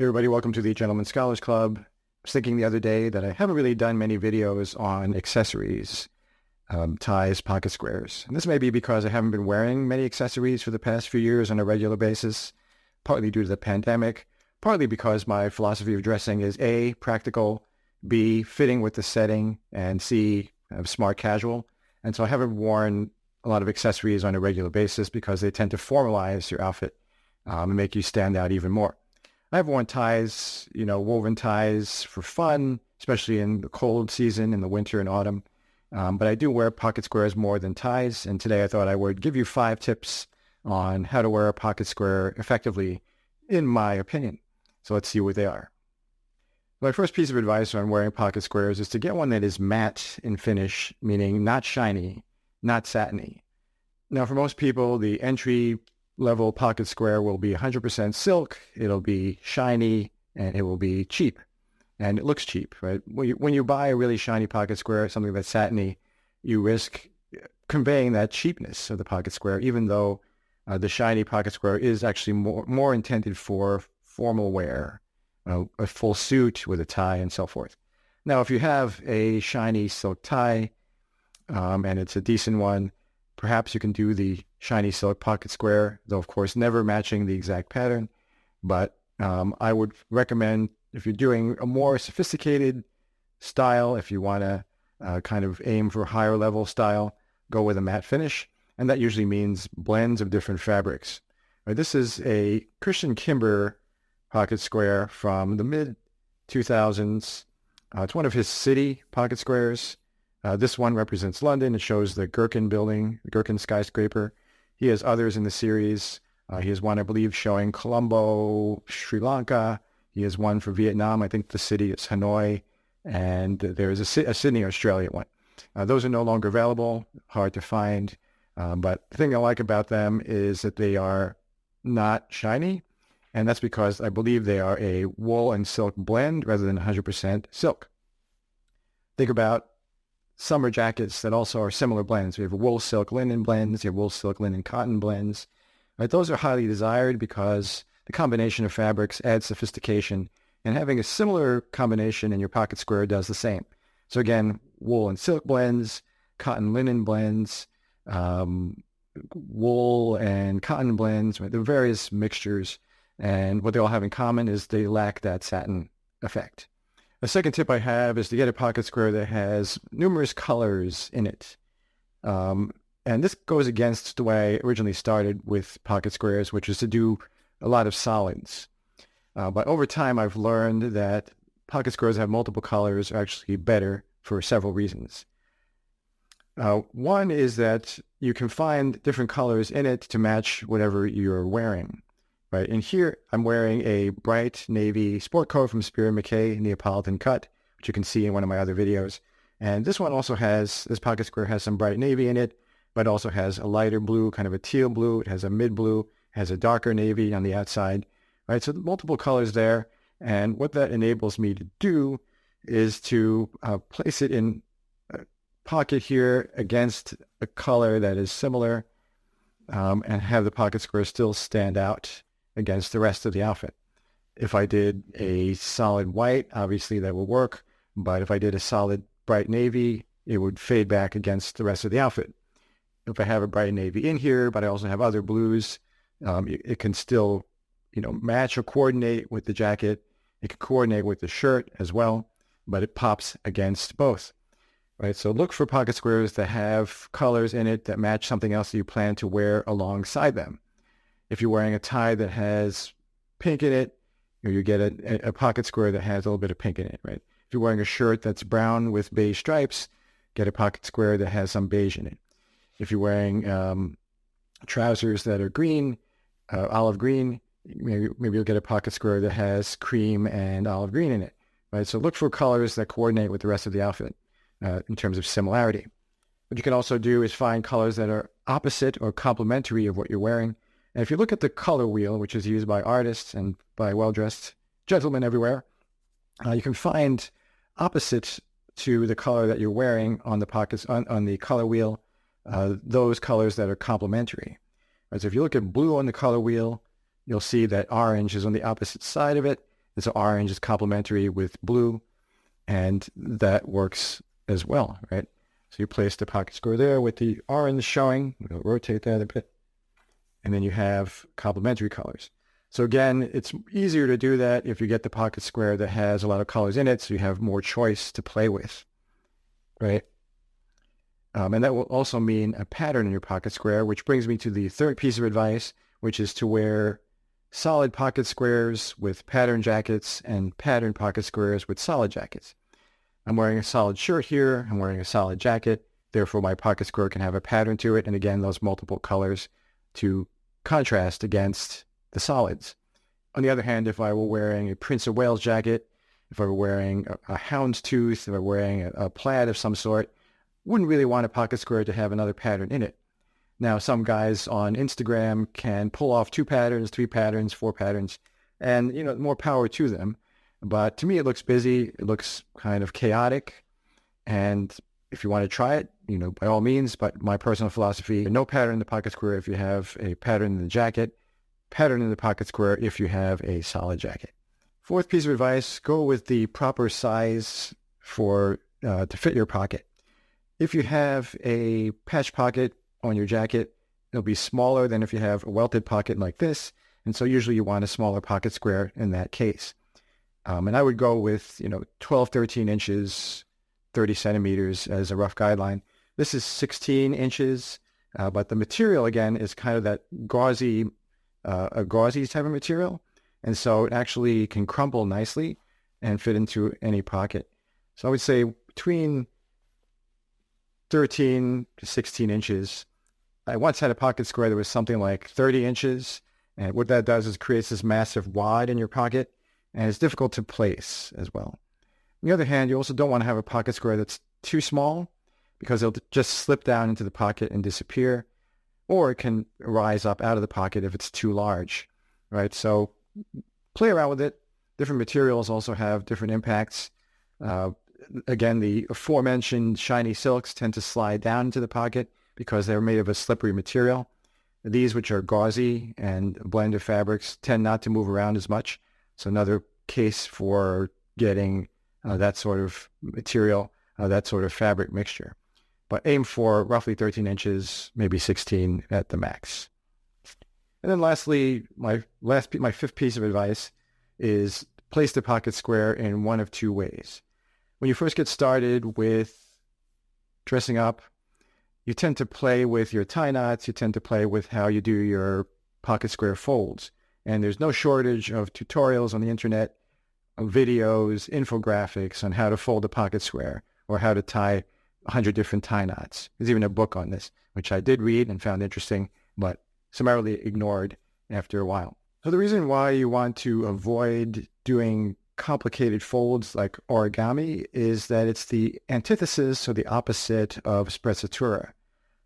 Hey everybody, welcome to the Gentleman Scholars Club. I was thinking the other day that I haven't really done many videos on accessories, ties, pocket squares. And this may be because I haven't been wearing many accessories for the past few years on a regular basis, partly due to the pandemic, partly because my philosophy of dressing is A, practical, B, fitting with the setting, and C, smart casual. And so I haven't worn a lot of accessories on a regular basis because they tend to formalize your outfit and make you stand out even more. I've worn ties, woven ties for fun, especially in the cold season, in the winter and autumn. But I do wear pocket squares more than ties. And today I thought I would give you 5 tips on how to wear a pocket square effectively, in my opinion. So let's see what they are. My first piece of advice on wearing pocket squares is to get one that is matte in finish, meaning not shiny, not satiny. Now, for most people, the entry level pocket square will be 100% silk, it'll be shiny, and it will be cheap. And it looks cheap, right? When you buy a really shiny pocket square, something that's satiny, you risk conveying that cheapness of the pocket square, even though the shiny pocket square is actually more intended for formal wear, a full suit with a tie and so forth. Now, if you have a shiny silk tie, and it's a decent one, perhaps you can do the shiny silk pocket square, though of course never matching the exact pattern. But I would recommend, if you're doing a more sophisticated style, if you want to kind of aim for higher level style, go with a matte finish. And that usually means blends of different fabrics. Right, this is a Christian Kimber pocket square from the mid-2000s. It's one of his city pocket squares. This one represents London. It shows the Gherkin building, the Gherkin skyscraper. He has others in the series. He has one, I believe, showing Colombo, Sri Lanka. He has one for Vietnam. I think the city is Hanoi. And there's a Sydney, Australia one. Those are no longer available, hard to find. But the thing I like about them is that they are not shiny. And that's because I believe they are a wool and silk blend rather than 100% silk. Think about summer jackets that also are similar blends. We have wool, silk, linen blends. You have wool, silk, linen, cotton blends. Right? Those are highly desired because the combination of fabrics adds sophistication, and having a similar combination in your pocket square does the same. So again, wool and silk blends, cotton, linen blends, wool and cotton blends. Right? There are various mixtures, and what they all have in common is they lack that satin effect. The second tip I have is to get a pocket square that has numerous colors in it. And this goes against the way I originally started with pocket squares, which is to do a lot of solids. But over time, I've learned that pocket squares that have multiple colors are actually better for several reasons. One is that you can find different colors in it to match whatever you're wearing. Right, and here I'm wearing a bright navy sport coat from Spear & Mackay Neapolitan cut, which you can see in one of my other videos. And this one also has, this pocket square has some bright navy in it, but also has a lighter blue, kind of a teal blue. It has a mid blue, has a darker navy on the outside. Right, so multiple colors there. And what that enables me to do is to place it in a pocket here against a color that is similar, and have the pocket square still stand out against the rest of the outfit. If I did a solid white, obviously that will work, but if I did a solid bright navy, it would fade back against the rest of the outfit. If I have a bright navy in here, but I also have other blues, it can still, match or coordinate with the jacket. It can coordinate with the shirt as well, but it pops against both. Right, so look for pocket squares that have colors in it that match something else that you plan to wear alongside them. If you're wearing a tie that has pink in it, you get a pocket square that has a little bit of pink in it, right? If you're wearing a shirt that's brown with beige stripes, get a pocket square that has some beige in it. If you're wearing trousers that are green, olive green, maybe you'll get a pocket square that has cream and olive green in it, right? So look for colors that coordinate with the rest of the outfit in terms of similarity. What you can also do is find colors that are opposite or complementary of what you're wearing. And if you look at the color wheel, which is used by artists and by well-dressed gentlemen everywhere, you can find opposite to the color that you're wearing on the pockets on the color wheel, those colors that are complementary. Right, so if you look at blue on the color wheel, you'll see that orange is on the opposite side of it. And so orange is complementary with blue, and that works as well, right? So you place the pocket square there with the orange showing. We'll rotate that a bit. And then you have complementary colors. So again, it's easier to do that if you get the pocket square that has a lot of colors in it, so you have more choice to play with, right? And that will also mean a pattern in your pocket square, which brings me to the third piece of advice, which is to wear solid pocket squares with pattern jackets and pattern pocket squares with solid jackets. I'm wearing a solid shirt here. I'm wearing a solid jacket. Therefore, my pocket square can have a pattern to it. And again, those multiple colors to contrast against the solids. On the other hand, if I were wearing a Prince of Wales jacket, if I were wearing a houndstooth, if I were wearing a plaid of some sort, wouldn't really want a pocket square to have another pattern in it. Now, some guys on Instagram can pull off 2 patterns, 3 patterns, 4 patterns, and, more power to them. But to me, it looks busy. It looks kind of chaotic. And if you want to try it, by all means. But my personal philosophy, no pattern in the pocket square if you have a pattern in the jacket, pattern in the pocket square if you have a solid jacket. Fourth piece of advice, go with the proper size to fit your pocket. If you have a patch pocket on your jacket, it'll be smaller than if you have a welted pocket like this. And so usually you want a smaller pocket square in that case. And I would go with, 12, 13 inches, 30 centimeters as a rough guideline. This is 16 inches, but the material, again, is kind of that a gauzy type of material. And so it actually can crumple nicely and fit into any pocket. So I would say between 13 to 16 inches. I once had a pocket square that was something like 30 inches. And what that does is creates this massive wad in your pocket, and it's difficult to place as well. On the other hand, you also don't want to have a pocket square that's too small, because it'll just slip down into the pocket and disappear, or it can rise up out of the pocket if it's too large, right? So play around with it. Different materials also have different impacts. Again, the aforementioned shiny silks tend to slide down into the pocket because they're made of a slippery material. These, which are gauzy and blended fabrics, tend not to move around as much. So another case for getting that sort of material, that sort of fabric mixture. But aim for roughly 13 inches, maybe 16 at the max. And then lastly, my fifth piece of advice is place the pocket square in one of 2 ways. When you first get started with dressing up, you tend to play with your tie knots. You tend to play with how you do your pocket square folds. And there's no shortage of tutorials on the internet, of videos, infographics on how to fold a pocket square or how to tie 100 different tie knots. There's even a book on this, which I did read and found interesting, but summarily ignored after a while. So the reason why you want to avoid doing complicated folds like origami is that it's the antithesis or the opposite of sprezzatura.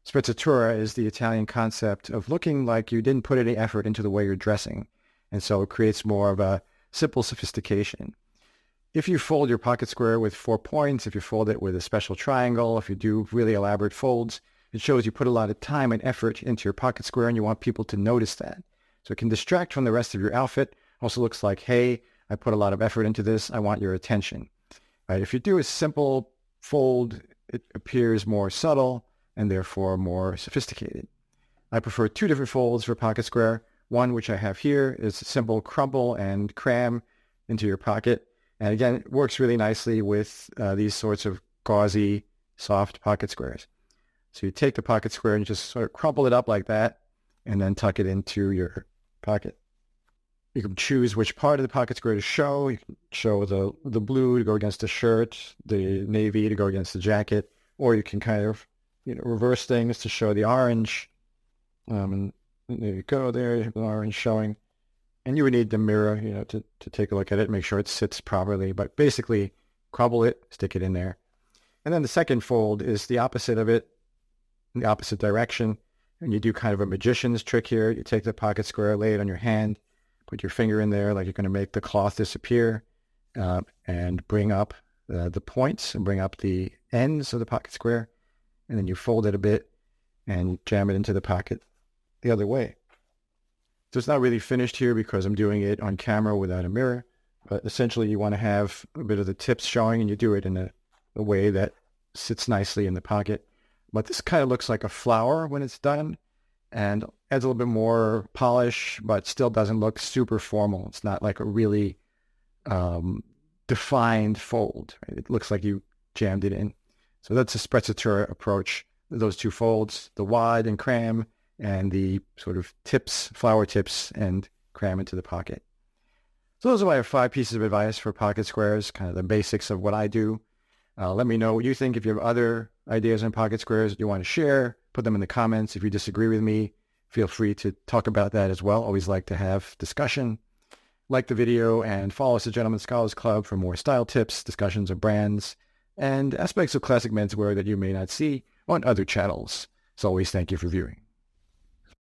Sprezzatura is the Italian concept of looking like you didn't put any effort into the way you're dressing, and so it creates more of a simple sophistication. If you fold your pocket square with 4 points, if you fold it with a special triangle, if you do really elaborate folds, it shows you put a lot of time and effort into your pocket square, and you want people to notice that. So it can distract from the rest of your outfit. Also looks like, hey, I put a lot of effort into this. I want your attention. Right? If you do a simple fold, it appears more subtle and therefore more sophisticated. I prefer 2 different folds for pocket square. One, which I have here, is a simple crumple and cram into your pocket. And again, it works really nicely with these sorts of gauzy, soft pocket squares. So you take the pocket square and you just sort of crumple it up like that and then tuck it into your pocket. You can choose which part of the pocket square to show. You can show the blue to go against the shirt, the navy to go against the jacket, or you can kind of reverse things to show the orange. And there you go, there you have the orange showing. And you would need the mirror, to take a look at it, make sure it sits properly. But basically, crumble it, stick it in there. And then the second fold is the opposite of it, in the opposite direction. And you do kind of a magician's trick here. You take the pocket square, lay it on your hand, put your finger in there like you're going to make the cloth disappear, and bring up the points and bring up the ends of the pocket square. And then you fold it a bit and jam it into the pocket the other way. So it's not really finished here because I'm doing it on camera without a mirror. But essentially, you want to have a bit of the tips showing, and you do it in a way that sits nicely in the pocket. But this kind of looks like a flower when it's done, and adds a little bit more polish, but still doesn't look super formal. It's not like a really defined fold. Right? It looks like you jammed it in. So that's a sprezzatura approach. Those two folds, the wad and cram, and the sort of tips, flower tips, and cram into the pocket. So those are my 5 pieces of advice for pocket squares, kind of the basics of what I do. Let me know what you think. If you have other ideas on pocket squares that you want to share, put them in the comments. If you disagree with me, feel free to talk about that as well. Always like to have discussion. Like the video and follow us at Gentleman Scholars Club for more style tips, discussions of brands, and aspects of classic menswear that you may not see on other channels. As always, thank you for viewing.